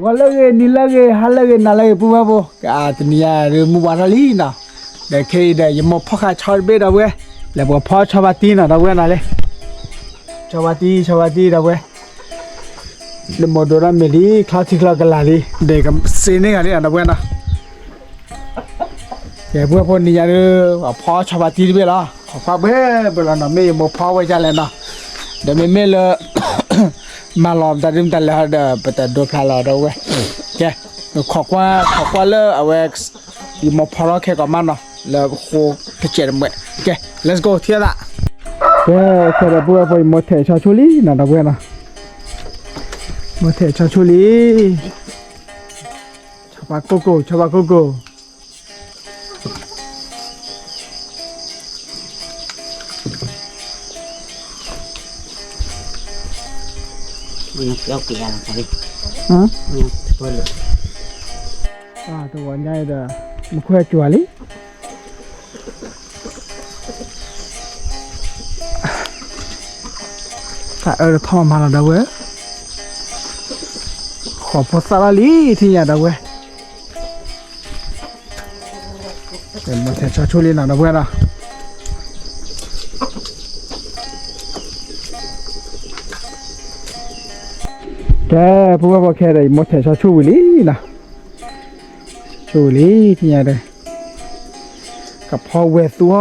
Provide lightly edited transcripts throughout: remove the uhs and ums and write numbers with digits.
Walage nilage halage nalage pubabo atnia re mubarali na de ke de yemo phakha chorbe da we le bo pho chawati na da we na le chawati da we le modora meli khathi kla galali de kam sene ga le da we na ke bu pho ni ya re pho chawati be la pho be la na me yemo pho we ja le na de me leมาลอมตาดิมตาแล้วเด้อไปแต่ดูพลาเราด้วยแกขอกว่าเลเอาไว้อีมอพอร์แค่กับมันเนาะแล้วโคกระเจี๊ยบเลยแก let's go เที่ยวละแกแค่เราพูดไปมอเตชาชูลีน่ะนะเว้ยนะมอเตชาชูลีชาวบ้านโกโก้มันเกี่ยวกี่อะไรกันดิฮะตัวเลยตัวใหญ่เด้อมันค่อยจั่วลิถ้าท่อมาแล้วเด้อเว้ยขอพอสาลีที่อย่าเด้อเว้ยเป็นมาแทชาชูลีน่ะเด้อเว้ยนะแกพูดว่าแค่ได้หมดแต่ชาชูลีนะชูลีที่ไหนเลยกับพ่อเวสตัว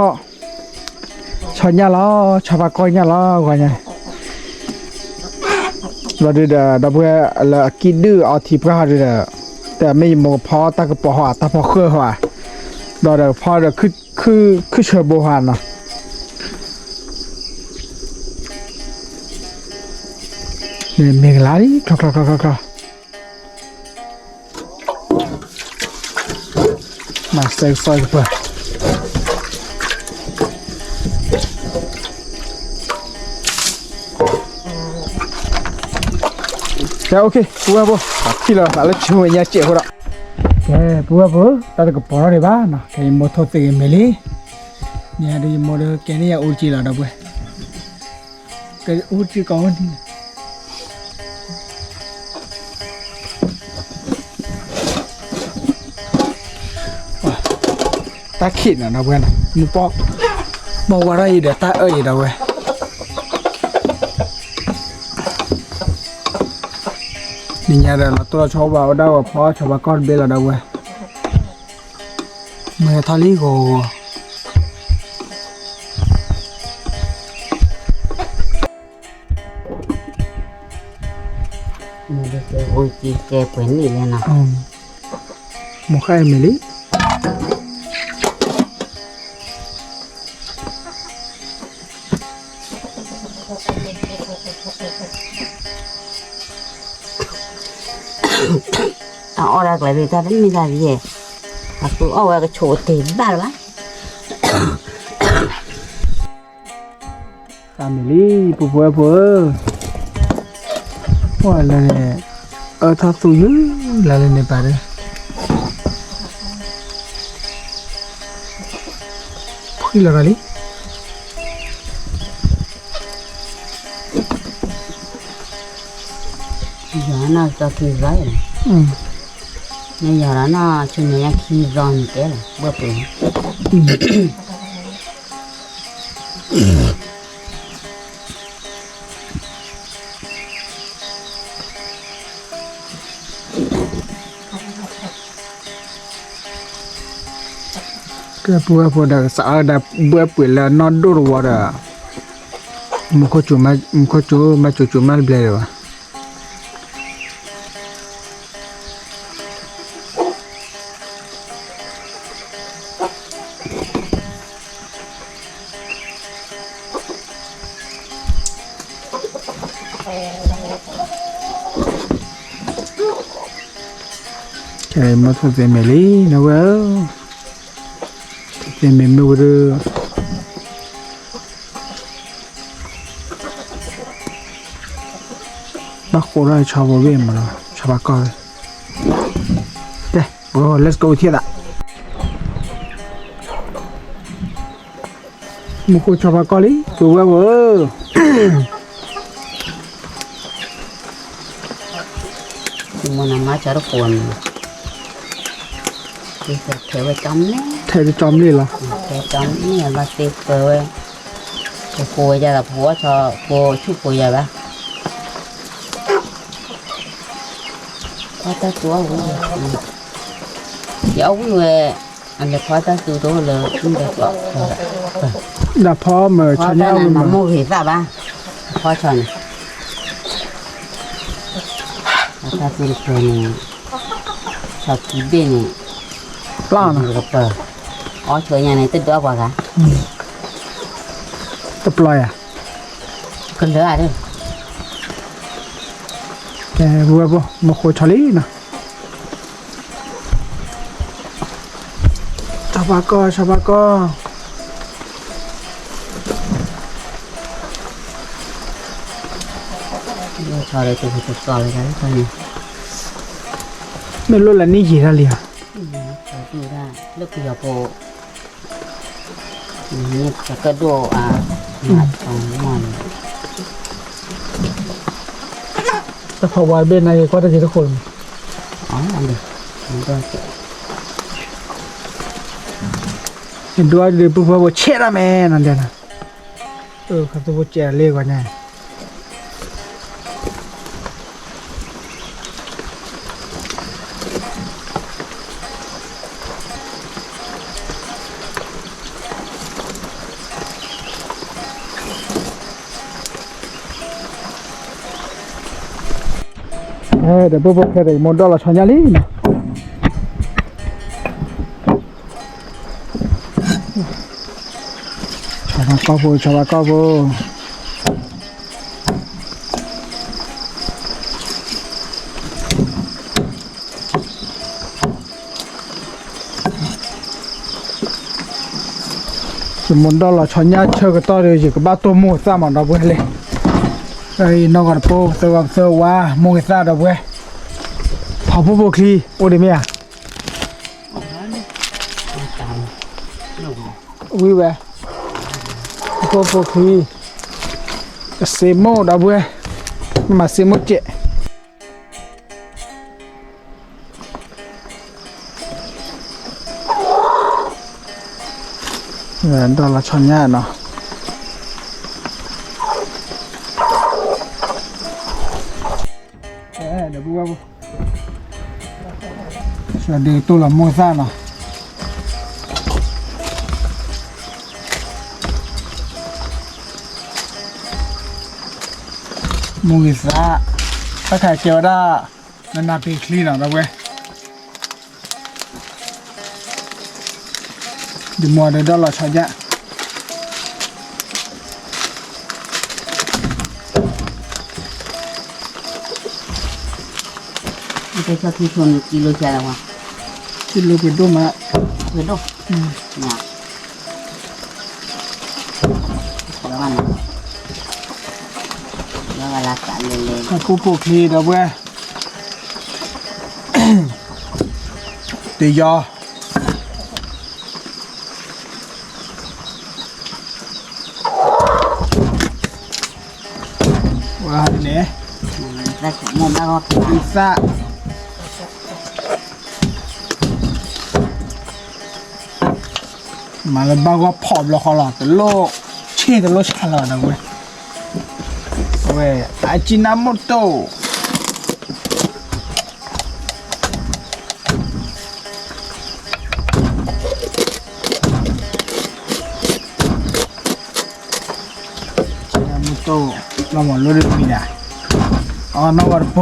ชอนยาล้อชาวบ้านก้อยยาล้อกว่าไงเราดูเด้อดับเบิลละกินดื้อเอาที่พระดูเด้อแต่ไม่หมดพ่อตากระป๋อหัวตาพ่อเครือหัวเราเด้อพ่อเด้อคือเชื่อโบราณนะเนี่ยเมฆลาดิคลามาใส่ซอยกันไปโอเคปัวบ่ที่เราหาแล้วช่วยยาเจ็บละแกปัวบ่ตาตะกปอเลยบ้านะแกมอทอเตเมลีเนี่ยดิมอเดแกนี่ยอูจีละดอกเว้ยแกอูจีก่อนดิตาขีดนะเว้ยนะมึงบอกว่าอะไรเดี๋ยวตานะเว้ยนี่ไงเดี๋ยวเราตัวชาวบ้านได้ว่าพ่อชาวบ้านก้อนเบลล์นะเว้ยเมื่อทาลีโก้มันจะโอ้ยจีแกเป็นนี่เลยนะหมกไข่เมลี่เอาอะไรไปเลยแต่ไม่ได้เลยaku awal ke cote bal ba ฟามิลี่ปู่ว่าเลยถ้าสู้ยื้อแล้วเนี่ยไปเลยพี่ละกันลิyana ta ki zai ne yana na chune ya ki zon ke la ba peก็ปัวดักสะอาดบัวเปลือกนอนดูรัวด่ะมุขจูมาจูมาเบลล์วะแค่มาทำเซมิลี่นะเว้ยเซมิไม่รู้นักโคราชชาวบ้านมาแล้วชาวบ้านก็เด้โอ้ let's go เที่ยวละมุขชาวบ้านก็เลยตัวเว้ย Mona má chả cuốn thì sẽ theo cái chấm đấy เทจะจอมนี่เหรอ theo chấm này mà tiếp tới cái phôi ra là phôi cho phôi chút phôi ra ba có ta chúa cũng dẫu người anh được có ta từ đó là cũng được rồi ดาพ่อเมื่อ có ชา ta ญา là วิมา mà mua gì ra ba có cho này ta tin phôi này cho kỹ bên này ปลานะ được rồi ở chỗ nhà này tích đó qua cả จะปล่อยอ่ะ cần đỡ à đây แกบัวบ่มาโคชาลีนะชาวบ้านก็ cho đây tôi phải chụp coi cái thôi nè ไม่รู้ละนี่กี่ทะเล cho tôi ra lúc giờ bộ nhịp cho cái đồ mặt còn mòn แต่พอวายเบนในก็จะทุกคน ó làm được chúng tôi sẽ เห็นด้วยหรือปุ๊บว่าเช็ดอะแม่นั่นเดียวนะครับตัวเจเรียกว่าไงเดี๋ยวปุ๊บแค่ได้มอดอลชอนยาลีนะชาวบ้านก็โบสมมติเราชอนยาเชื่อก็ต่อเลยจีก็บ้าตัวมูซ่ามันเราเว้ยเลยไอ้นอกจากโปเซอร์ว่ามูซ่าเราเว้ยพอปุ๊บคลีโอเดเมีย tầm đúng วิเวปุ๊บคลีเซโมเราเว้ยมาเซโมเจดอลลาร์ชอนยาเนาะเดี๋ยวปุ๊บส่วนเด็กตัวละมูซ่าเนาะมูซ่าถ้าใครเกี่ยวได้นานๆปีคลีนเอาเว้ยเดี๋ยวมัวเดี๋ยวดอลลาร์ชอนยา cái cho khi chuồn kilo chè đâu mà ที่ลูกไปดูมา với đâu nhà đó ăn đó là cạn lên lên ถ้ากูปลูกคลีนเอาเว้ยเดี๋ยวยอว่าเนี่ย ra chỗ mồm ra ngọt พิซซ่ามาแล้วบ้าก็ผอมแล้วเขาหลอดแต่โลกเชี่ยแต่โลกชาลอดนะเว้ยเว้ยอาจินาโมโตะอาจินาโมโตะเราหมดรู้เรื่องนี้นะอ๋อนอกจากโป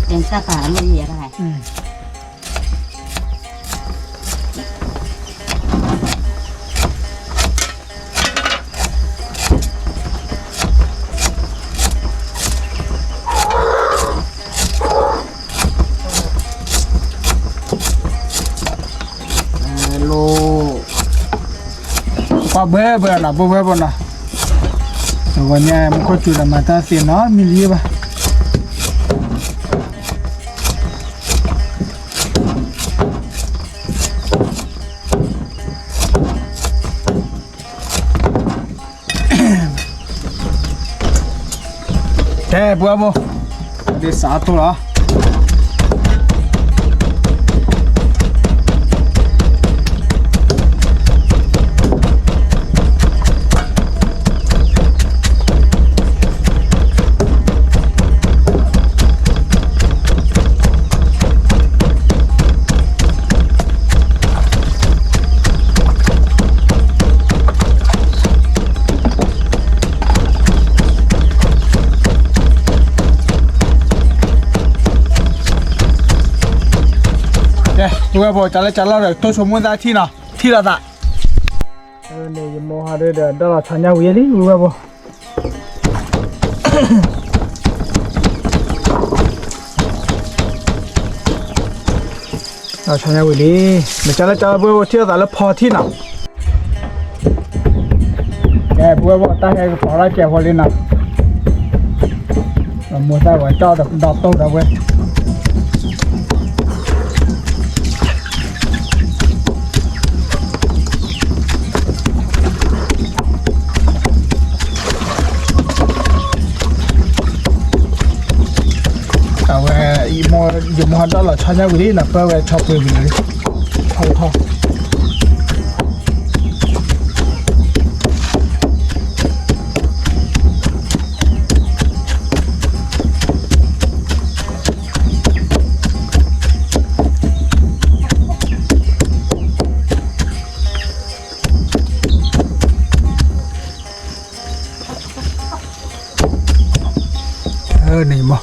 tên ta cả nó gì đó này โลปะเบ้เบ้นะปะเบ้ปะนะแต่วันนี้มันก็จุดมาตาเสียเนาะมีเรียบะ แค่บัวโมเดี๋ยวสาตัวเหรอบัวโมจะเล่นจะเล่าเลยตัวสมุนไพรที่น่ะที่ละตาเนี่ยยังมองหาเรื่องเดี๋ยวเราชันยาวิ่งเลยบัวโมเราชันยาวิ่งเลยไม่จะเล่นจะบัวโมที่ละตาแล้วพอที่น่ะแกบัวโมตั้งใจพอแล้วแกพอเลยน่ะเราโมได้ว่าเจ้าดอกโตดอกเว้ยอยู่มอดอลชันยาวิลีนะเพื่อไว้ชอบไปวิลีท่อนี่มั้ง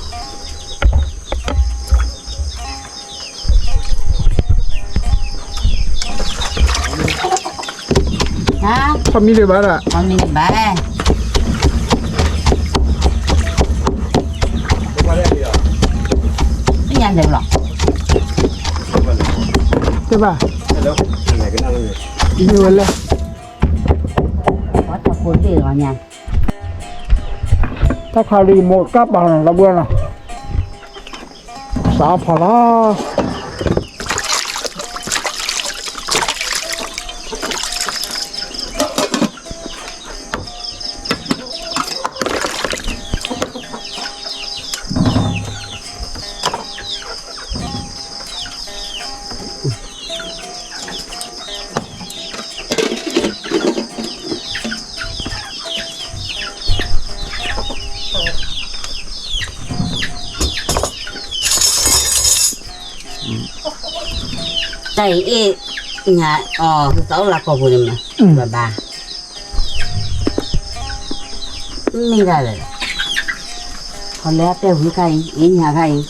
family bara family bara ini yang ada belum coba hello này cái nào này ini wala có thằng cô đi rồi nha ถ้าคารีโมดกลับบ้านละเบื่อนะสาพลาđây ý nhà tao là có phụ mà bà mình ra rồi còn lẽ tiêu với cái ý nhà cái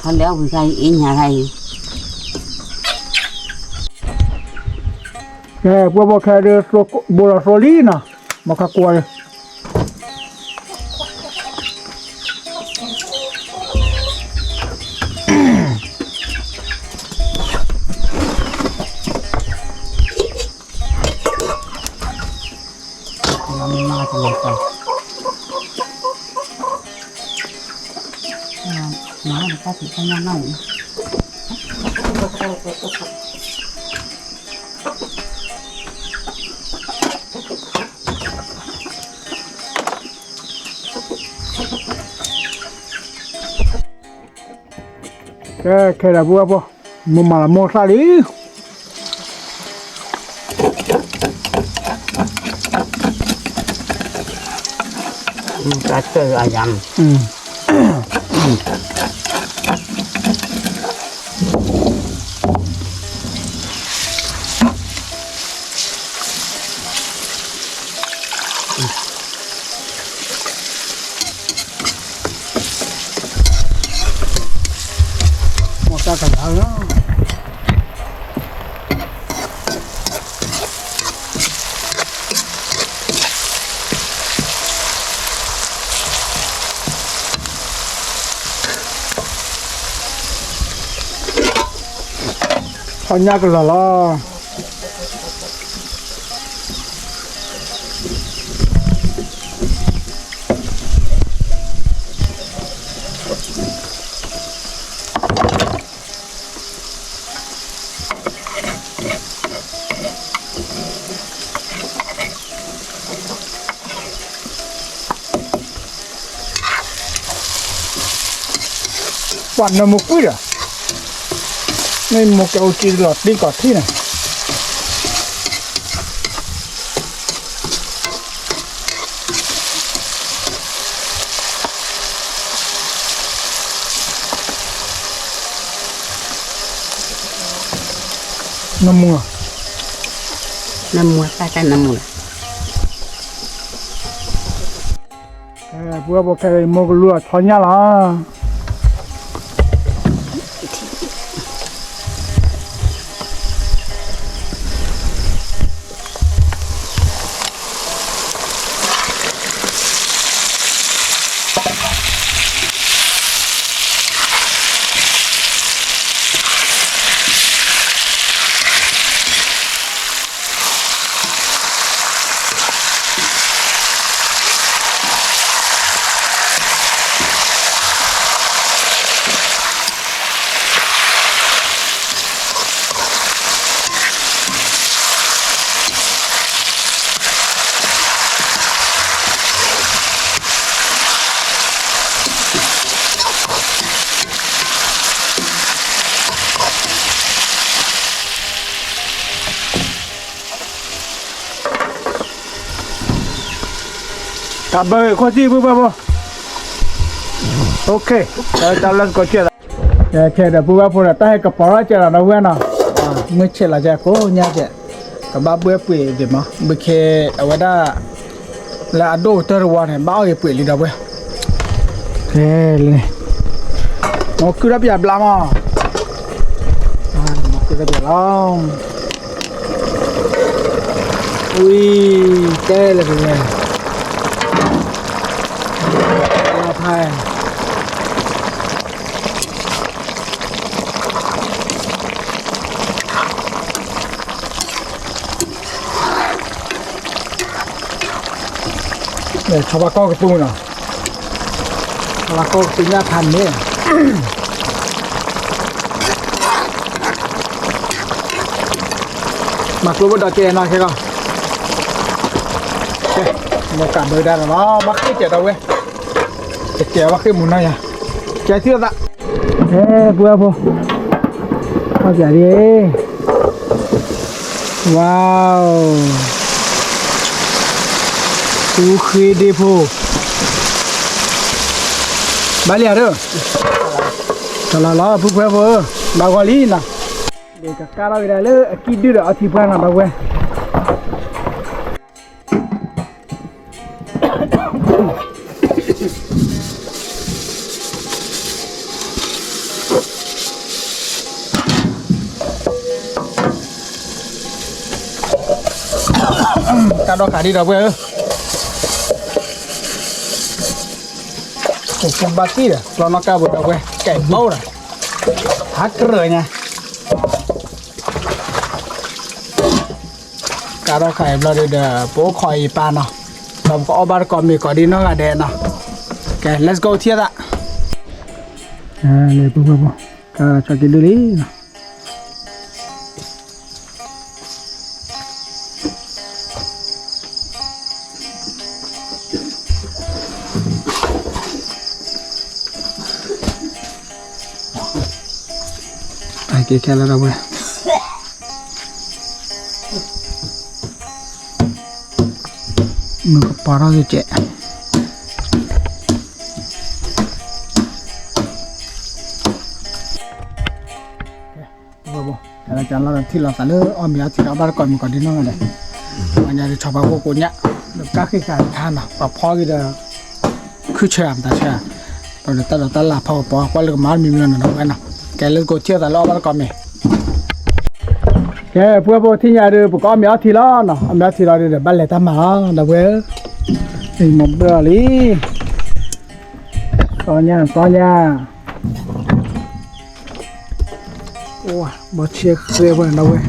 còn lẽ với cái ý nhà cái แกบัวแค่เดือดบัวโซลีนะมาขกวยnó là có thể không ăn nổi แค่บัวปะมุมมาละโมซาลีcá chơi à dầm một ta cả đó nhắc là lo ปั่นน้ำมุกวิ่งอ่ะนี่มุกเอาจีหลอดดีกว่าที่ไหนน้ำมัว Namua kata namua. บัวบอกแค่มกลัวทอนยาละกลับไปข้อที่ปุ๊บปุ๊บโอเคจะเล่นก็เชื่อแค่เดี๋ยวปุ๊บปุ๊บแต่ให้กับปอร์เจอร์นะเว้ยนะเมื่อเช้าจะโค้เนี่ยจะกับบ้าเบื่อปุ๋ยเดี๋ยวมั้งเมื่อแค่เอาไว้ได้แล้วดูตัววันเห็นบ้าเอาปุ๋ยลีดาเว้ยเฮ้ยเลยมอคือรับยาบลามมอคือรับยาล้องอุ้ยแก่เลยเป็นไงใช่เนี่ยชาวบ้านก็กระตุ้นอ่ะชาวบ้านก็ตีหน้าทันเนี่ยมากรู้ว่าดอกเจนหน่อยใช่ก่อนโอเคมากัดมือได้แล้วเนาะมาขึ้นเจ็ดเอาเว้ยเจ๋อว่าขึ้นหมุนหน่อยอ่ะเจ๋อเชื่อละเฮ้บัวบัวเอาเจ๋อดิว้าวดูคือดีพูบาลีอะไรตลอดล้อพูดเพื่อพูดบางวันนี้นะเด็กกับการเราไปได้เลยคิดดูเดี๋ยวเอาที่เพื่อนนะบางวันการดอกขาดีดอกเว้ยผมบัตรที่เด้อเรานักการบุตรดอกเว้ยแก่เมาเลยฮักเลยไงการดอกขาเราเด้อโป๊คอยปานเนาะเราก็เอาบาร์กอมีก่อนดีน้องอะเดนเนาะโอเค let's go เที่ยวละเลยปุ๊บการจักรดูดิเนาะกี่แค่แล้วเราเว้ยมือกับปลาเราจะเจ๊บ่แต่ละจานเราที่เราแต่เลือกอ้อมยาที่เราบ้านก่อนมันก่อนที่น้องอะไรมันจะชอบเอาพวกนี้แล้วก็คือการทานอ่ะปลาพอกี่เดือคือเชื่อมแต่เชื่อตอนนี้ตลาดพอปอว่าเรื่องมันมีเงินนะกันนะแกเลิกโกเชื่อแต่รอบบ้านก่อนมีแกพวกที่ยาเดือพวกก็มีอาทิตย์ละเนาะมีอาทิตย์ละเดือบ้านเล็กทำมาเดี๋ยวเว้ยนี่หมดเบอร์ลีตอนนี้โอ้บ่เช็คเสียเว้ยนะเว้ย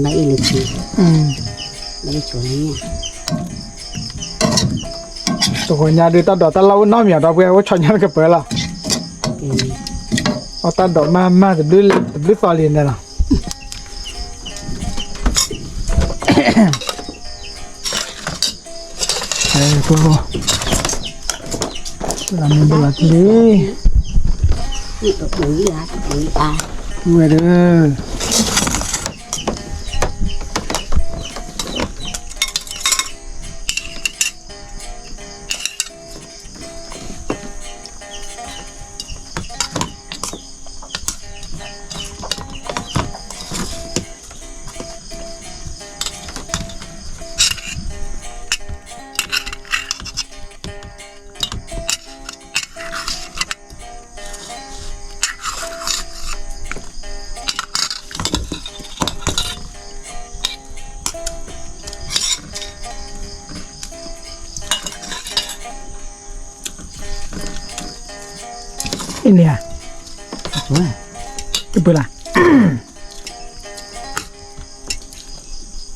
ไม่อิเล็กทริกไม่ได้ช่วยเนี่ย ตัวnhà đi ta đỏ ta lâu nói miệng đó quên có cho nhau cái bữa là ta đỏ ma thì đứt to liền đây nào Eko. Lama buat ni. Ni bui lah, bui ah. Waduh. Ini ya. Apa? Apa lah?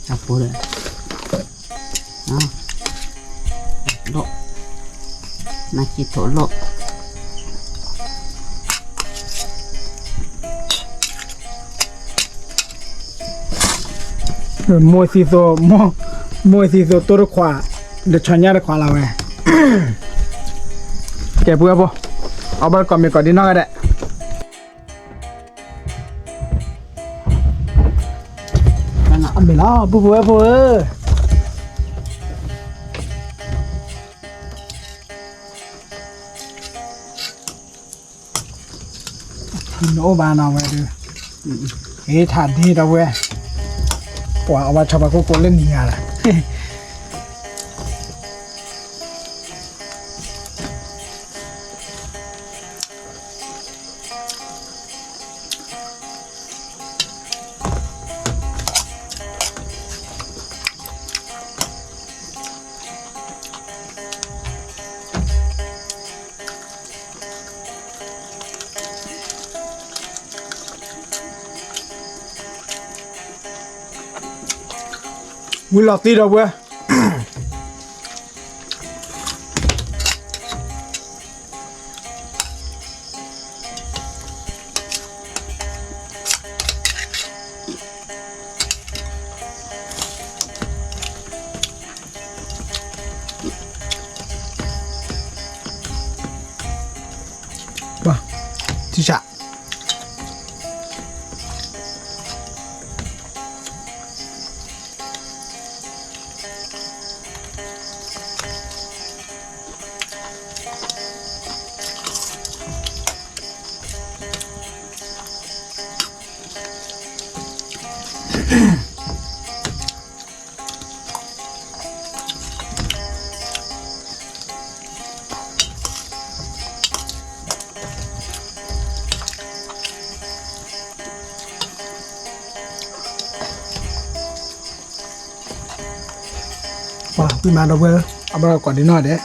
Apa dah? Lok. Nasi tolok. Mua si so toro kwa de chanya de kwa la we. Ke bu apa? Abang kami kau di nak ada. Mana ambil lah, bu apa? No bana we tu. Tadi dah we. Wah, awak coba kau kolen ni lah. Willah tidak we. Wah, tidak. Wah, pergi mana gue? Abang kau di mana deh?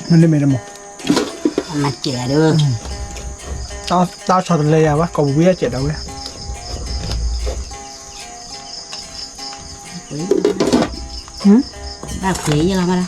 Mana mana mo? Anak cek tu. Tao chọn lấy à vác, còn bia chết đâu vậy? Dah kuih je lah malah.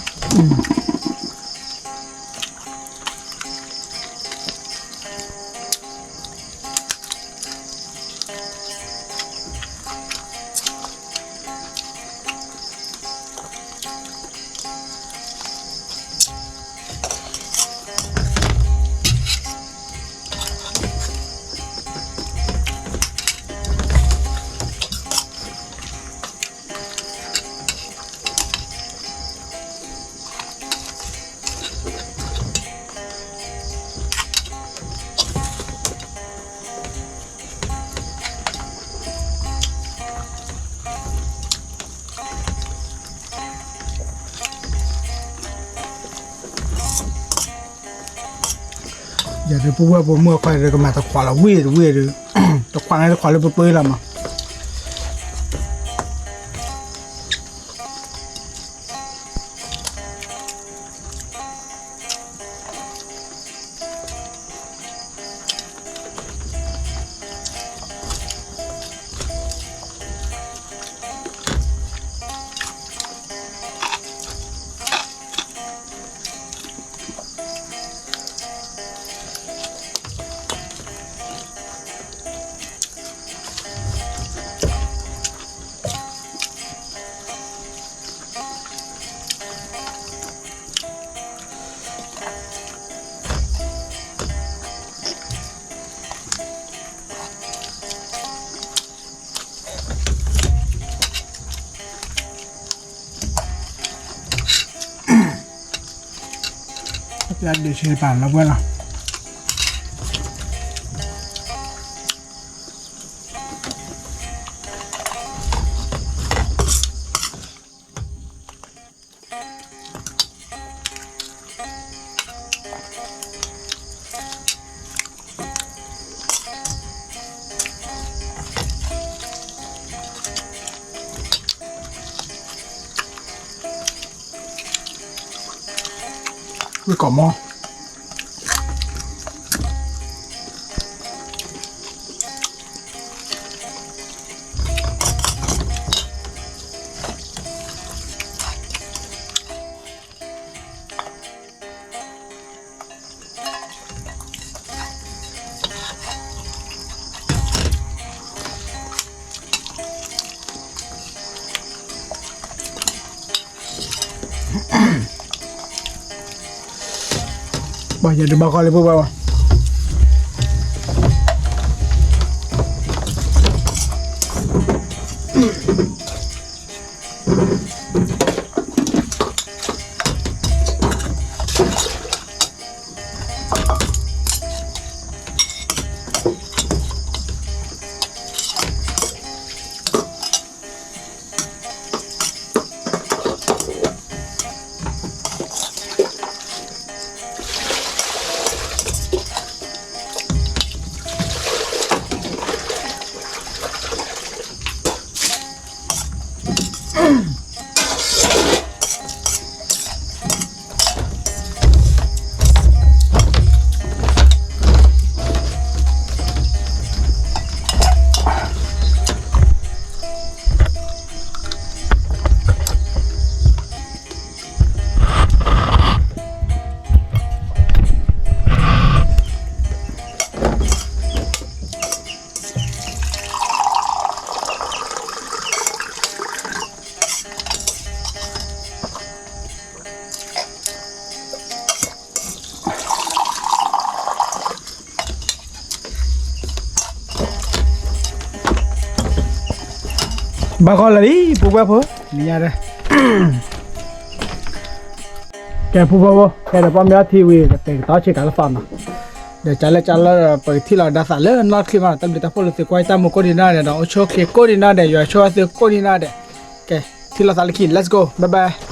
Jadi buat mua khoai rồi mà ta khoai là quê rồi, ta khoai này ta khoai là bự bự lắm mà. ยัดเดี๋ยวเชื่อป่านแล้วเว้ยล่ะวิกอมอบ่อย่าดูมาก่อนเลยพวกเราบางคนเลยพวกเราพอนี่ยาเลยแกพวกเราแกเดี๋ยวป้อมยาทีวีกับเตะต่อชิคกี้พายนะเดี๋ยวจัลไปที่เราดัสเลยนอตขึ้นมาตั้งแต่พอเราจะควายตามมุกคนนี้น่าเนี่ยเราโชว์เคโคดีน่าเนี่ยอยู่ช่วยเสือโคดีน่าเนี่ยแกที่เราสัลคิน let's go bye bye